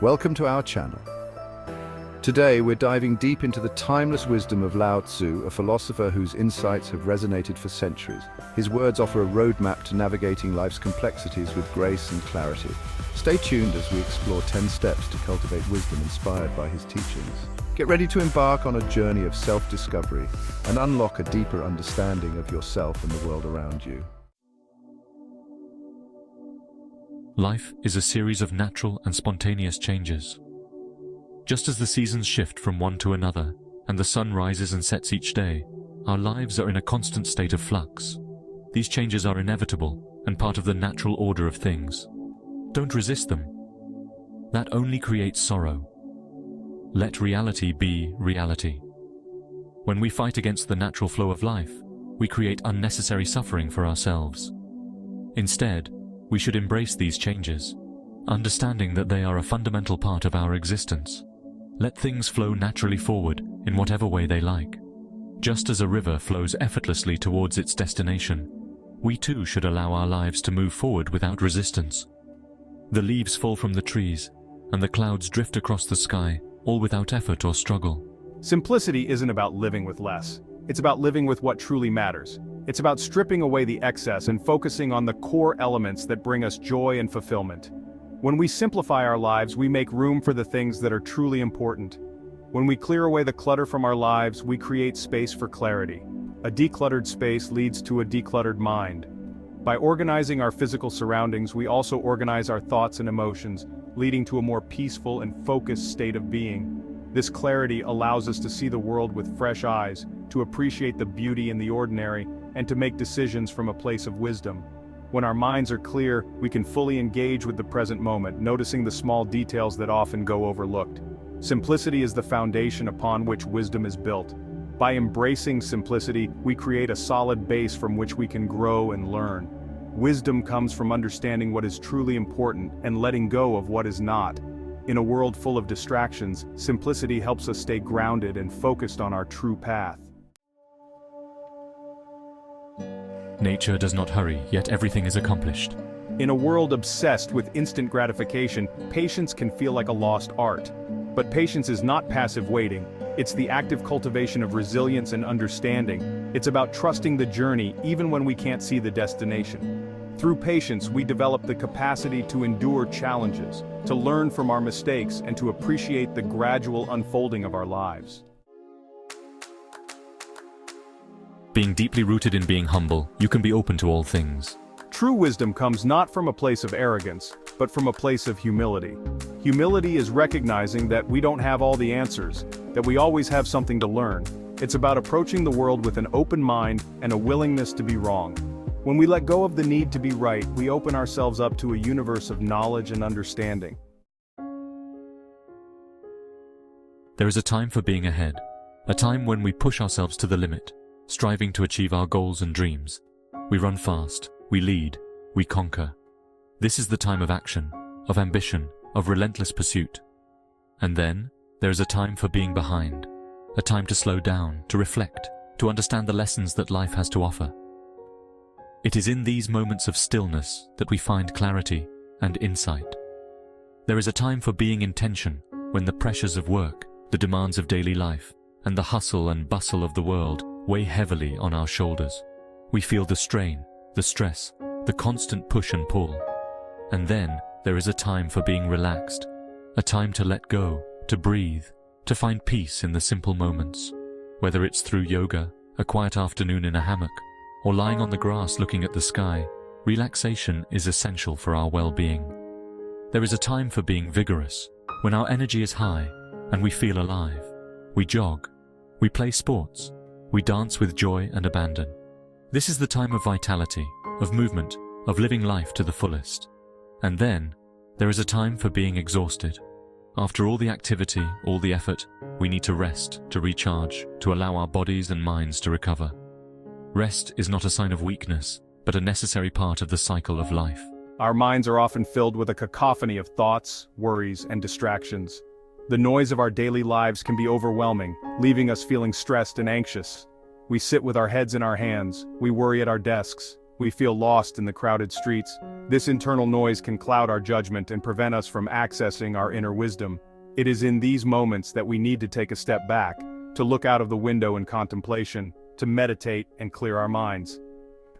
Welcome to our channel. Today we're diving deep into the timeless wisdom of Lao Tzu, a philosopher whose insights have resonated for centuries. His words offer a roadmap to navigating life's complexities with grace and clarity. Stay tuned as we explore 10 steps to cultivate wisdom inspired by his teachings. Get ready to embark on a journey of self-discovery and unlock a deeper understanding of yourself and the world around you. Life is a series of natural and spontaneous changes. Just as the seasons shift from one to another, and the sun rises and sets each day, our lives are in a constant state of flux. These changes are inevitable and part of the natural order of things. Don't resist them. That only creates sorrow. Let reality be reality. When we fight against the natural flow of life, we create unnecessary suffering for ourselves. Instead, we should embrace these changes, understanding that they are a fundamental part of our existence. Let things flow naturally forward in whatever way they like. Just as a river flows effortlessly towards its destination, we too should allow our lives to move forward without resistance. The leaves fall from the trees, and the clouds drift across the sky, all without effort or struggle. Simplicity isn't about living with less. It's about living with what truly matters. It's about stripping away the excess and focusing on the core elements that bring us joy and fulfillment. When we simplify our lives, we make room for the things that are truly important. When we clear away the clutter from our lives, we create space for clarity. A decluttered space leads to a decluttered mind. By organizing our physical surroundings, we also organize our thoughts and emotions, leading to a more peaceful and focused state of being. This clarity allows us to see the world with fresh eyes, to appreciate the beauty in the ordinary, and to make decisions from a place of wisdom. When our minds are clear, we can fully engage with the present moment, noticing the small details that often go overlooked. Simplicity is the foundation upon which wisdom is built. By embracing simplicity, we create a solid base from which we can grow and learn. Wisdom comes from understanding what is truly important and letting go of what is not. In a world full of distractions, simplicity helps us stay grounded and focused on our true path. Nature does not hurry, yet everything is accomplished. In a world obsessed with instant gratification, patience can feel like a lost art. But patience is not passive waiting. It's the active cultivation of resilience and understanding. It's about trusting the journey even when we can't see the destination. Through patience, we develop the capacity to endure challenges, to learn from our mistakes, and to appreciate the gradual unfolding of our lives. Being deeply rooted in being humble, you can be open to all things. True wisdom comes not from a place of arrogance, but from a place of humility. Humility is recognizing that we don't have all the answers, that we always have something to learn. It's about approaching the world with an open mind and a willingness to be wrong. When we let go of the need to be right, we open ourselves up to a universe of knowledge and understanding. There is a time for being ahead, a time when we push ourselves to the limit, striving to achieve our goals and dreams. We run fast, we lead, we conquer. This is the time of action, of ambition, of relentless pursuit. And then, there is a time for being behind, a time to slow down, to reflect, to understand the lessons that life has to offer. It is in these moments of stillness that we find clarity and insight. There is a time for being in tension, when the pressures of work, the demands of daily life, and the hustle and bustle of the world weigh heavily on our shoulders. We feel the strain, the stress, the constant push and pull. And then, there is a time for being relaxed, a time to let go, to breathe, to find peace in the simple moments. Whether it's through yoga, a quiet afternoon in a hammock, or lying on the grass looking at the sky, relaxation is essential for our well-being. There is a time for being vigorous, when our energy is high and we feel alive. We jog, we play sports, we dance with joy and abandon. This is the time of vitality, of movement, of living life to the fullest. And then, there is a time for being exhausted. After all the activity, all the effort, we need to rest, to recharge, to allow our bodies and minds to recover. Rest is not a sign of weakness, but a necessary part of the cycle of life. Our minds are often filled with a cacophony of thoughts, worries, and distractions. The noise of our daily lives can be overwhelming, leaving us feeling stressed and anxious. We sit with our heads in our hands, we worry at our desks, We feel lost in the crowded streets. This internal noise can cloud our judgment and prevent us from accessing our inner wisdom. It is in these moments that we need to take a step back, to look out of the window in contemplation, to meditate and clear our minds.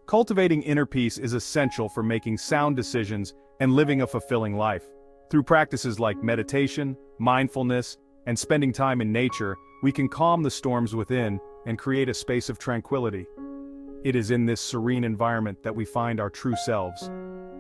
Cultivating inner peace is essential for making sound decisions and living a fulfilling life. Through practices like meditation, mindfulness, and spending time in nature, we can calm the storms within and create a space of tranquility. It is in this serene environment that we find our true selves.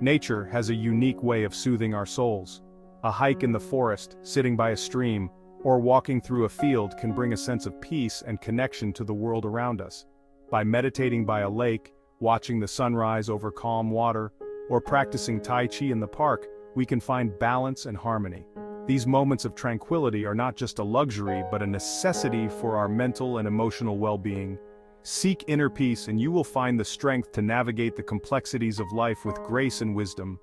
Nature has a unique way of soothing our souls. A hike in the forest, sitting by a stream, or walking through a field can bring a sense of peace and connection to the world around us. By meditating by a lake, watching the sunrise over calm water, or practicing Tai Chi in the park, we can find balance and harmony. These moments of tranquility are not just a luxury but a necessity for our mental and emotional well-being. Seek inner peace and you will find the strength to navigate the complexities of life with grace and wisdom.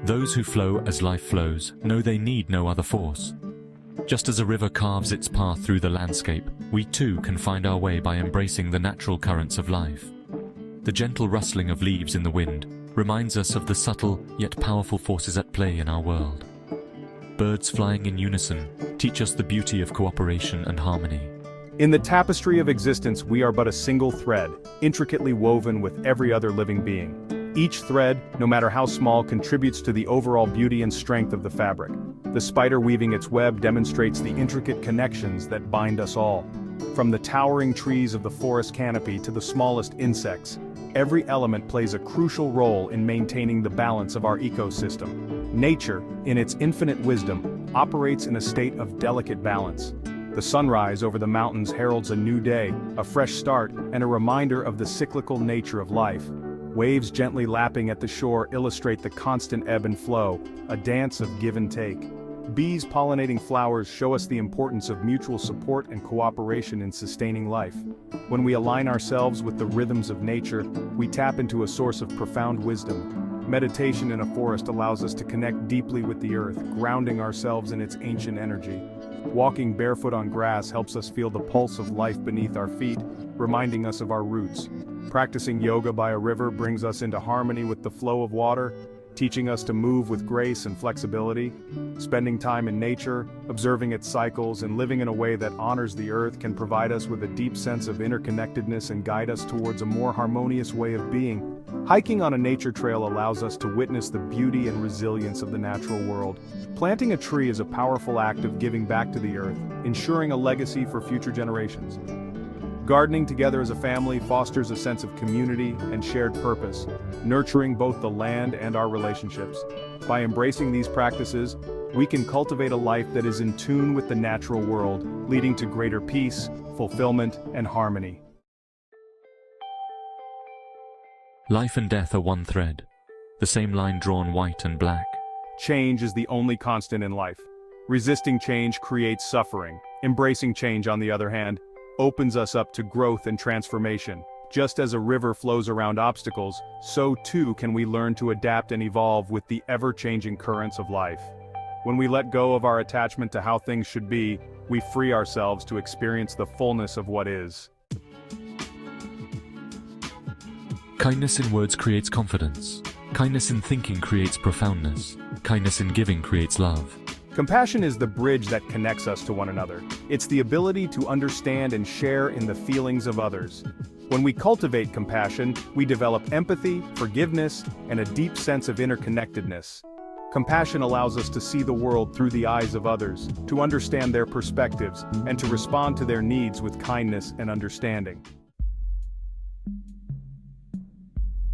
Those who flow as life flows know they need no other force. Just as a river carves its path through the landscape, we too can find our way by embracing the natural currents of life. The gentle rustling of leaves in the wind reminds us of the subtle yet powerful forces at play in our world. Birds flying in unison teach us the beauty of cooperation and harmony. In the tapestry of existence, we are but a single thread, intricately woven with every other living being. Each thread, no matter how small, contributes to the overall beauty and strength of the fabric. The spider weaving its web demonstrates the intricate connections that bind us all. From the towering trees of the forest canopy to the smallest insects, every element plays a crucial role in maintaining the balance of our ecosystem. Nature, in its infinite wisdom, operates in a state of delicate balance. The sunrise over the mountains heralds a new day, a fresh start, and a reminder of the cyclical nature of life. Waves gently lapping at the shore illustrate the constant ebb and flow, a dance of give and take. Bees pollinating flowers show us the importance of mutual support and cooperation in sustaining life. When we align ourselves with the rhythms of nature, we tap into a source of profound wisdom. Meditation in a forest allows us to connect deeply with the earth, grounding ourselves in its ancient energy. Walking barefoot on grass helps us feel the pulse of life beneath our feet, reminding us of our roots. Practicing yoga by a river brings us into harmony with the flow of water, teaching us to move with grace and flexibility. Spending time in nature, observing its cycles, and living in a way that honors the earth can provide us with a deep sense of interconnectedness and guide us towards a more harmonious way of being. Hiking on a nature trail allows us to witness the beauty and resilience of the natural world. Planting a tree is a powerful act of giving back to the earth, ensuring a legacy for future generations. Gardening together as a family fosters a sense of community and shared purpose, nurturing both the land and our relationships. By embracing these practices, we can cultivate a life that is in tune with the natural world, leading to greater peace, fulfillment, and harmony. Life and death are one thread, the same line drawn white and black. Change is the only constant in life. Resisting change creates suffering. Embracing change, on the other hand, opens us up to growth and transformation. Just as a river flows around obstacles, so too can we learn to adapt and evolve with the ever-changing currents of life. When we let go of our attachment to how things should be, we free ourselves to experience the fullness of what is. Kindness in words creates confidence. Kindness in thinking creates profoundness. Kindness in giving creates love. Compassion is the bridge that connects us to one another. It's the ability to understand and share in the feelings of others. When we cultivate compassion, we develop empathy, forgiveness, and a deep sense of interconnectedness. Compassion allows us to see the world through the eyes of others, to understand their perspectives, and to respond to their needs with kindness and understanding.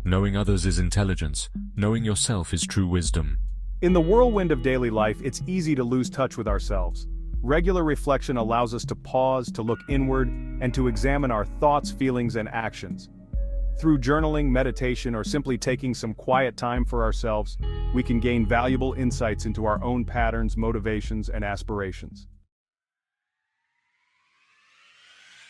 Knowing others is intelligence. Knowing yourself is true wisdom. In the whirlwind of daily life, it's easy to lose touch with ourselves. Regular reflection allows us to pause, to look inward, and to examine our thoughts, feelings, and actions. Through journaling, meditation, or simply taking some quiet time for ourselves, we can gain valuable insights into our own patterns, motivations, and aspirations.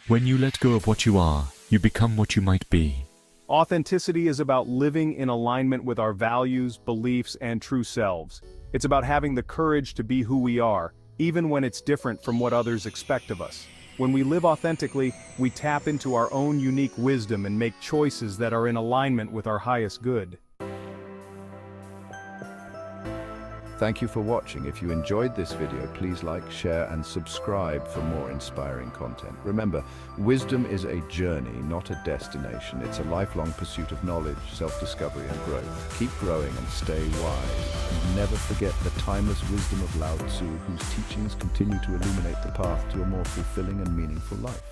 When you let go of what you are, you become what you might be. Authenticity is about living in alignment with our values, beliefs, and true selves. It's about having the courage to be who we are, even when it's different from what others expect of us. When we live authentically, we tap into our own unique wisdom and make choices that are in alignment with our highest good. Thank you for watching. If you enjoyed this video, please like, share, and subscribe for more inspiring content. Remember, wisdom is a journey, not a destination. It's a lifelong pursuit of knowledge, self-discovery, and growth. Keep growing and stay wise. And never forget the timeless wisdom of Lao Tzu, whose teachings continue to illuminate the path to a more fulfilling and meaningful life.